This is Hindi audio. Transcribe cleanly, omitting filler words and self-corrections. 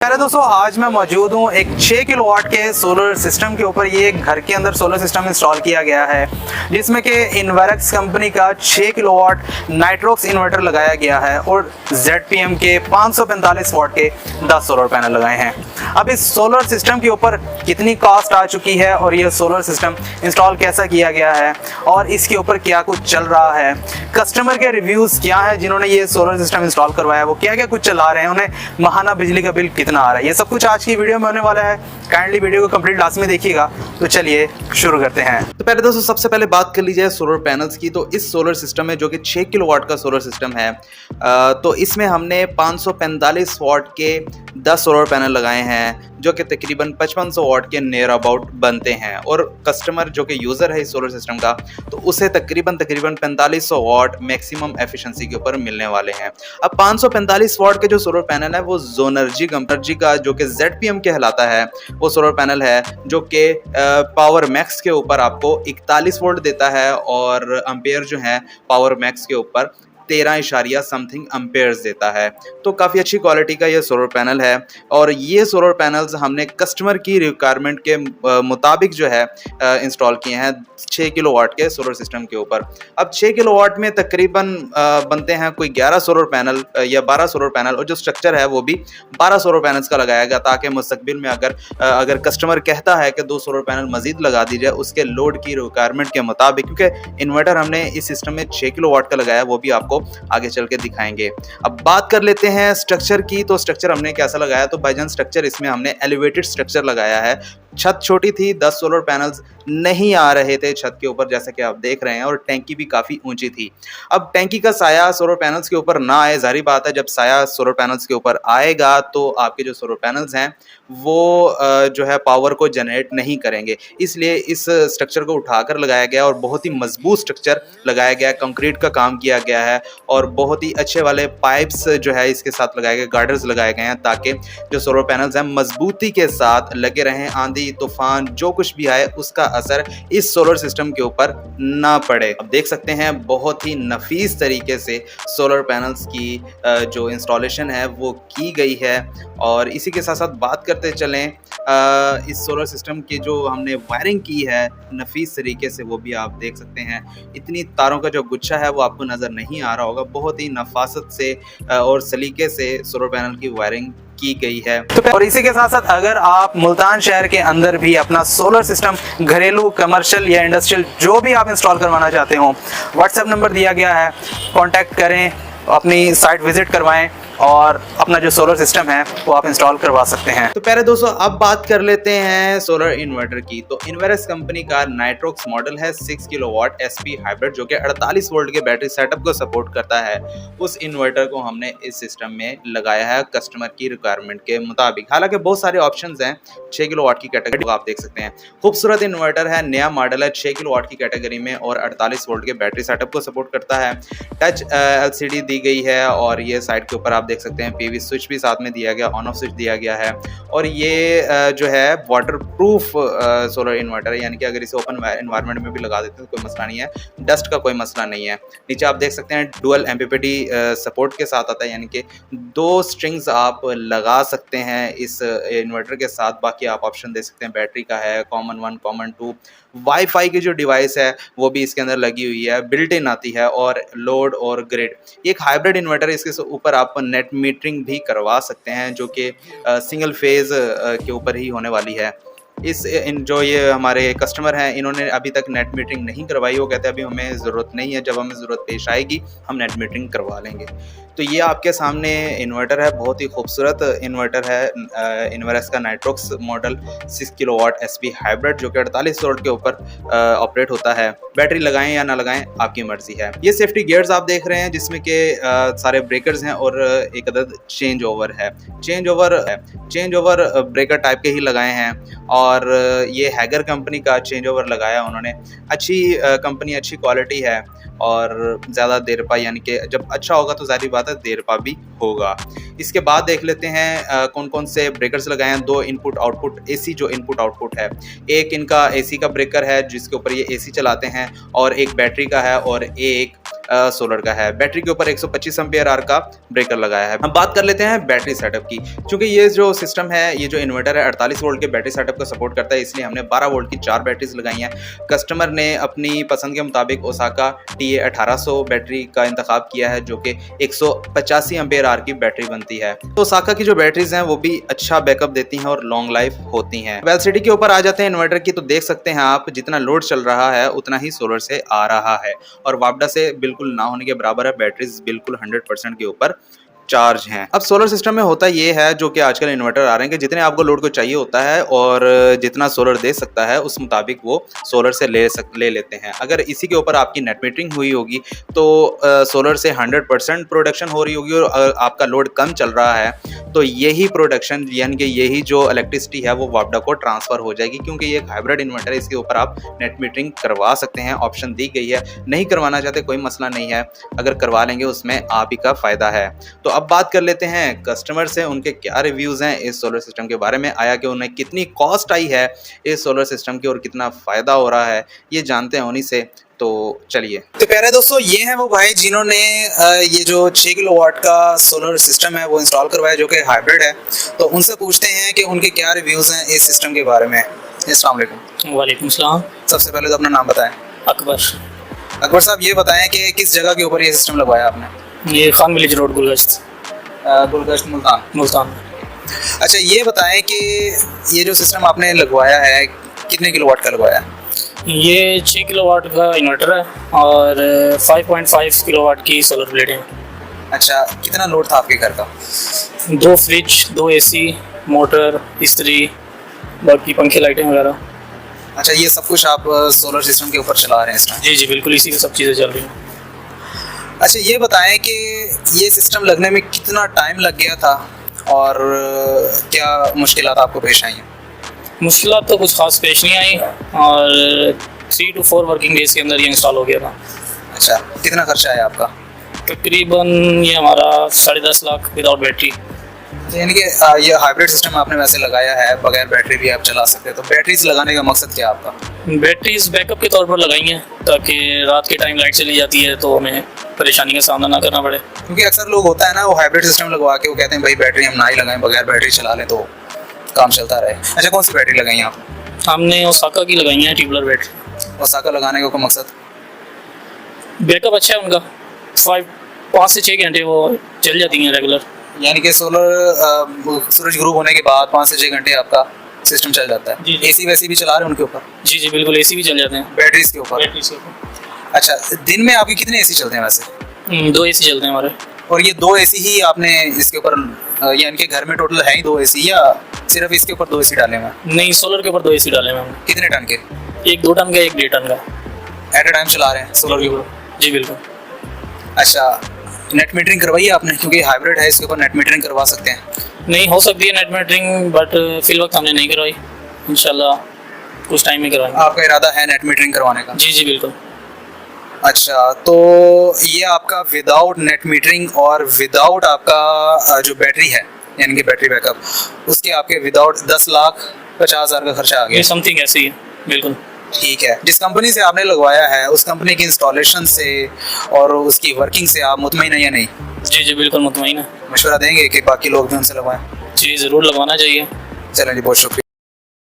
पहले दोस्तों आज मैं मौजूद हूँ एक 6 किलोवाट के सोलर सिस्टम के ऊपर। ये घर के अंदर सोलर सिस्टम इंस्टॉल किया गया है जिसमें कि इन्वेरेक्स कंपनी का 6 किलोवाट नाइट्रोक्स इन्वर्टर लगाया गया है और ZPM के 545 वाट के 10 सोलर पैनल लगाए हैं। अब इस सोलर सिस्टम के ऊपर कितनी कॉस्ट आ चुकी है और ये सोलर सिस्टम इंस्टॉल कैसा किया गया है और इसके ऊपर क्या कुछ चल रहा है, कस्टमर के रिव्यूज़ क्या है जिन्होंने ये सोलर सिस्टम इंस्टॉल करवाया, वो क्या क्या कुछ चला रहे हैं, उन्हें माहाना बिजली का बिल कितना आ रहा है, ये सब कुछ आज की वीडियो में होने वाला है। काइंडली वीडियो को कंप्लीट लास्ट में देखिएगा। तो चलिए शुरू करते हैं। तो पहले दोस्तों सबसे पहले बात कर लीजिए सोलर पैनल्स की। तो इस सोलर सिस्टम में जो कि 6 किलोवाट का सोलर सिस्टम है, तो इसमें हमने 545 वाट के 10 सोलर पैनल लगाए हैं जो कि तकरीबन 5500 वाट के नियर अबाउट बनते हैं। और कस्टमर जो कि यूज़र है इस सोलर सिस्टम का, तो उसे तकरीबन 4500 वाट मैक्सिमम एफिशिएंसी के ऊपर मिलने वाले हैं। अब 545 वाट के जो सोलर पैनल है वो जोनर्जी कंपनी का जो कि ZPM कहलाता है, वो सोलर पैनल है जो कि पावर मैक्स के ऊपर आपको 41 वोल्ट देता है और एम्पेयर जो है पावर मैक्स के ऊपर 13 समथिंग एम्पेयर्स देता है। तो काफ़ी अच्छी क्वालिटी का ये सोलर पैनल है और ये सोलर पैनल्स हमने कस्टमर की रिक्वायरमेंट के मुताबिक जो है इंस्टॉल किए हैं 6 किलोवाट के सोलर सिस्टम के ऊपर। अब 6 किलोवाट में तकरीबन बनते हैं कोई 11 सोलर पैनल या 12 सोलर पैनल, और जो स्ट्रक्चर है वो भी 12 सोलर पैनल्स का लगाया गया ताकि मुस्तकबिल में अगर कस्टमर कहता है कि 2 सोलर पैनल मजीद लगा दीजिए उसके लोड की रिक्वायरमेंट के मुताबिक, क्योंकि इन्वर्टर हमने इस सिस्टम में 6 किलोवाट का लगाया, वो भी आपको आगे चल के दिखाएंगे। अब बात कर लेते हैं स्ट्रक्चर की। तो स्ट्रक्चर हमने कैसा लगाया, तो भाईजान स्ट्रक्चर इसमें हमने एलिवेटेड स्ट्रक्चर लगाया है। छत छोटी थी, 10 सोलर पैनल्स नहीं आ रहे थे छत के ऊपर जैसे कि आप देख रहे हैं, और टैंकी भी काफ़ी ऊंची थी। अब टैंकी का साया सोलर पैनल्स के ऊपर ना आए, जाहिर बात है जब साया सोलर पैनल्स के ऊपर आएगा तो आपके जो सोलर पैनल्स हैं वो जो है पावर को जनरेट नहीं करेंगे, इसलिए इस स्ट्रक्चर को उठाकर लगाया गया और बहुत ही मजबूत स्ट्रक्चर लगाया गया, कंक्रीट का काम किया गया है और बहुत ही अच्छे वाले पाइप्स जो है इसके साथ लगाए गए, गार्डर्स लगाए गए हैं ताकि जो सोलर पैनल्स हैं मजबूती के साथ लगे रहें, आंधी तूफान जो कुछ भी आए उसका असर इस सोलर सिस्टम के ऊपर ना पड़े। अब देख सकते हैं बहुत ही नफीस तरीके से सोलर पैनल्स की जो इंस्टॉलेशन है वो की गई है। और इसी के साथ साथ बात करते चलें इस सोलर सिस्टम की जो हमने वायरिंग की है नफीस तरीके से, वो भी आप देख सकते हैं। इतनी तारों का जो गुच्छा है वो आपको नज़र नहीं आ रहा होगा, बहुत ही नफासत से और सलीके से सोलर पैनल की वायरिंग की गई है। और इसी के साथ साथ अगर आप मुल्तान शहर के अंदर भी अपना सोलर सिस्टम घरेलू, कमर्शियल या इंडस्ट्रियल जो भी आप इंस्टॉल करवाना चाहते हो, व्हाट्सएप नंबर दिया गया है, कांटेक्ट करें, अपनी साइट विजिट करवाएं और अपना जो सोलर सिस्टम है वो आप इंस्टॉल करवा सकते हैं। तो पहले दोस्तों अब बात कर लेते हैं सोलर इन्वर्टर की। तो इन्वेरेक्स कंपनी का नाइट्रोक्स मॉडल है 6 किलोवाट SP हाइब्रिड जो कि 48 वोल्ट के बैटरी सेटअप को सपोर्ट करता है। उस इन्वर्टर को हमने इस सिस्टम में लगाया है कस्टमर की रिक्वायरमेंट के मुताबिक। हालांकि बहुत सारे ऑप्शंस हैं 6 किलोवाट की कैटेगरी को आप देख सकते हैं। खूबसूरत इन्वर्टर है, नया मॉडल है 6 किलोवाट की कैटेगरी में और 48 वोल्ट के बैटरी सेटअप को सपोर्ट करता है। टच LCD दी गई है और ये साइड के ऊपर आप देख सकते हैं PV स्विच भी साथ में दिया गया, ऑन ऑफ स्विच दिया गया है। और ये जो है वाटर प्रूफ सोलर इन्वर्टर है, यानी कि अगर इसे ओपन एनवायरनमेंट में भी लगा देते हैं तो कोई मसला नहीं है, डस्ट का कोई मसला नहीं है। नीचे आप देख सकते हैं डुअल MPPT सपोर्ट के साथ आता है, यानी कि 2 स्ट्रिंग्स आप लगा सकते हैं इस इन्वर्टर के साथ। बाकी आप ऑप्शन दे सकते हैं, बैटरी का है, कॉमन 1, कॉमन 2, वाईफाई की जो डिवाइस है वो भी इसके अंदर लगी हुई है, बिल्ट इन आती है, और लोड और ग्रिड। एक हाइब्रिड इन्वर्टर है, इसके ऊपर आप नेट मीटरिंग भी करवा सकते हैं जो कि सिंगल फेज के ऊपर ही होने वाली है। जो ये हमारे कस्टमर हैं इन्होंने अभी तक नेट मीटरिंग नहीं करवाई, वो कहते हैं अभी हमें ज़रूरत नहीं है, जब हमें ज़रूरत पेश आएगी हम नेट मीटरिंग करवा लेंगे। तो ये आपके सामने इन्वर्टर है, बहुत ही खूबसूरत इन्वर्टर है इन्वेरेक्स का Nitrox model 6 kilowatt SP hybrid जो कि 48 वोल्ट के ऊपर ऑपरेट होता है। बैटरी लगाएं या ना लगाएं आपकी मर्जी है। ये सेफ्टी गियर्स आप देख रहे हैं जिसमें कि सारे ब्रेकर्स हैं और एक अदद चेंज ओवर है। चेंज ओवर ब्रेकर टाइप के ही लगाए हैं और ये हैगर कंपनी का चेंज ओवर लगाया उन्होंने। अच्छी कंपनी, अच्छी क्वालिटी है और ज़्यादा देर पा, यानी कि जब अच्छा होगा तो ज़ाहिर बात है देर पा भी होगा। इसके बाद देख लेते हैं कौन कौन से ब्रेकर्स लगाए हैं। 2 इनपुट आउटपुट AC जो इनपुट आउटपुट है, एक इनका AC का ब्रेकर है जिसके ऊपर ये AC चलाते हैं, और एक बैटरी का है और एक सोलर का है। बैटरी के ऊपर 125 एम्पियर आवर का ब्रेकर लगाया है। हम बात कर लेते हैं बैटरी सेटअप की। क्योंकि ये जो सिस्टम है, ये जो इन्वर्टर है 48 वोल्ट के बैटरी सेटअप को सपोर्ट करता है, इसलिए हमने 12 वोल्ट की 4 बैटरीज लगाई हैं। कस्टमर ने अपनी पसंद के मुताबिक ओसाका TA1800 बैटरी का इंतखाब किया है, जो कि 185 एम्पियर आवर की बैटरी बनती है। तो ओसाका की जो बैटरीज हैं वो भी अच्छा बैकअप देती हैं और लॉन्ग लाइफ होती हैं। एलसीडी के ऊपर आ जाते हैं इन्वर्टर की, तो देख सकते हैं आप जितना लोड चल रहा है उतना ही सोलर से आ रहा है और वापडा से बिल्कुल ना होने के बराबर है। बैटरीज बिल्कुल 100% के ऊपर चार्ज हैं। अब सोलर सिस्टम में होता ये है, जो कि आजकल इन्वर्टर आ रहे हैं, कि जितने आपको लोड को चाहिए होता है और जितना सोलर दे सकता है उस मुताबिक वो सोलर से ले लेते हैं। अगर इसी के ऊपर आपकी नेट मीटरिंग हुई होगी तो सोलर से 100% प्रोडक्शन हो रही होगी और आपका लोड कम चल रहा है तो यही प्रोडक्शन यानी कि यही जो इलेक्ट्रिसिटी है वो वापडा को ट्रांसफर हो जाएगी। क्योंकि ये एक हाइब्रिड इन्वर्टर है, इसके ऊपर आप नेट मीटरिंग करवा सकते हैं, ऑप्शन दी गई है। नहीं करवाना चाहते कोई मसला नहीं है, अगर करवा लेंगे उसमें आप ही का फ़ायदा है। तो अब बात कर लेते हैं कस्टमर से, उनके क्या रिव्यूज़ हैं इस सोलर सिस्टम के बारे में, आया कि उन्हें कितनी कॉस्ट आई है इस सोलर सिस्टम की और कितना फ़ायदा हो रहा है, ये जानते हैं उन्हीं से। तो चलिए। तो प्यारे दोस्तों, ये हैं वो भाई जिन्होंने ये जो 6 किलोवाट का सोलर सिस्टम है वो इंस्टॉल करवाया, जो कि हाइब्रिड है। तो उनसे पूछते हैं कि उनके क्या रिव्यूज़ हैं इस सिस्टम के बारे में। अस्सलाम वालेकुम। वालेकुम सलाम। सबसे पहले तो अपना नाम बताएं। अकबर। अकबर साहब, ये बताएं कि किस जगह के ऊपर ये सिस्टम लगवाया आपने? ये खान विलेज रोड गुलगश्त गुलगश्त मुल्तान। मुल्तान। अच्छा, ये बताएं कि ये जो सिस्टम आपने लगवाया है कितने किलोवाट का लगवाया है? ये 6 किलोवाट का इन्वर्टर है और 5.5 किलोवाट की सोलर प्लेटें हैं। अच्छा, कितना लोड था आपके घर का? 2 फ्रिज, 2 AC, मोटर, इस्त्री, बाकी पंखे, लाइटें वगैरह। अच्छा, ये सब कुछ आप सोलर सिस्टम के ऊपर चला रहे हैं इस टाइम? जी जी बिल्कुल, इसी की सब चीज़ें चल रही हैं। अच्छा, ये बताएं कि ये सिस्टम लगने में कितना टाइम लग गया था और क्या मुश्किलात आपको पेश आई हैं? मुश्किलात तो कुछ खास पेश नहीं आई और 3 to 4 वर्किंग डेज के अंदर ये इंस्टॉल हो गया था। अच्छा, कितना खर्चा आया आपका? तकरीबन ये हमारा 10.5 लाख विदाउट बैटरी। यानी कि ये हाइब्रिड सिस्टम आपने वैसे लगाया है, बगैर बैटरी भी आप चला सकते हैं। तो बैटरीज लगाने का मकसद क्या है आपका? बैटरीज बैकअप के तौर पर लगाई हैं ताकि रात के टाइम लाइट चली जाती है तो हमें परेशानी का सामना ना करना पड़े। क्योंकि अक्सर लोग होता है ना, वो हाइब्रिड सिस्टम लगवा के वो कहते हैं भाई बैटरी हम ना ही लगाएं, बगैर बैटरी चला लें तो काम चलता रहे। अच्छा, कौन सी बैटरी लगाई आपने? हमने ओसाका की लगाई है ट्यूबुलर बैटरी। ओसाका लगाने का कोई मकसद? बैकअप अच्छा है उनका, 5 से 6 घंटे वो चल जाती हैं रेगुलर। यानी कि सोलर सूरज ग्रुप होने के बाद 5 से 6 घंटे आपका सिस्टम चल जाता है। जी, जी। AC वैसी भी चला रहे हैं उनके ऊपर? जी जी बिल्कुल, AC भी चल जाते हैं बैटरीज के ऊपर? बैटरी से। अच्छा, दिन में आपके कितने AC चलते हैं वैसे? 2 AC चलते हैं हमारे। और ये 2 AC ही आपने इसके ऊपर, यानी कि घर में टोटल है ही 2 AC या सिर्फ इसके ऊपर 2 AC डाले हुए हैं? नहीं, सोलर के ऊपर 2 AC डाले हैं हमने। कितने टन के? एक 2 टन का, एक 1.5 टन का। एट अ टाइम चला रहे हैं सोलर के ऊपर? जी बिल्कुल। अच्छा, नेट मीटरिंग करवाई है आपने? क्योंकि हाइब्रिड है, इसके ऊपर नेट मीटरिंग करवा सकते हैं। नहीं हो सकती है नेट मीटरिंग, बट फिल वक्त हमने नहीं करवाई। इंशाल्लाह कुछ टाइम में करवाएंगे। आपका इरादा है नेट मीटरिंग करवाने का? जी जी बिल्कुल। अच्छा, तो ये आपका विदाउट नेट मीटरिंग और विदाउट आपका जो बैटरी है यानी कि बैटरी बैकअप, उसके आपके विदाउट 10,50,000 का खर्चा आ ये गया। समथिंग ऐसी है बिल्कुल। ठीक है। जिस कंपनी से आपने लगवाया है उस कंपनी की इंस्टॉलेशन से और उसकी वर्किंग से आप मुतमईन हैं या नहीं? जी जी बिल्कुल मुतमईन है। मशवरा देंगे कि बाकी लोग भी उनसे लगवाएं? जी ज़रूर लगवाना चाहिए। चलें जी, बहुत शुक्रिया।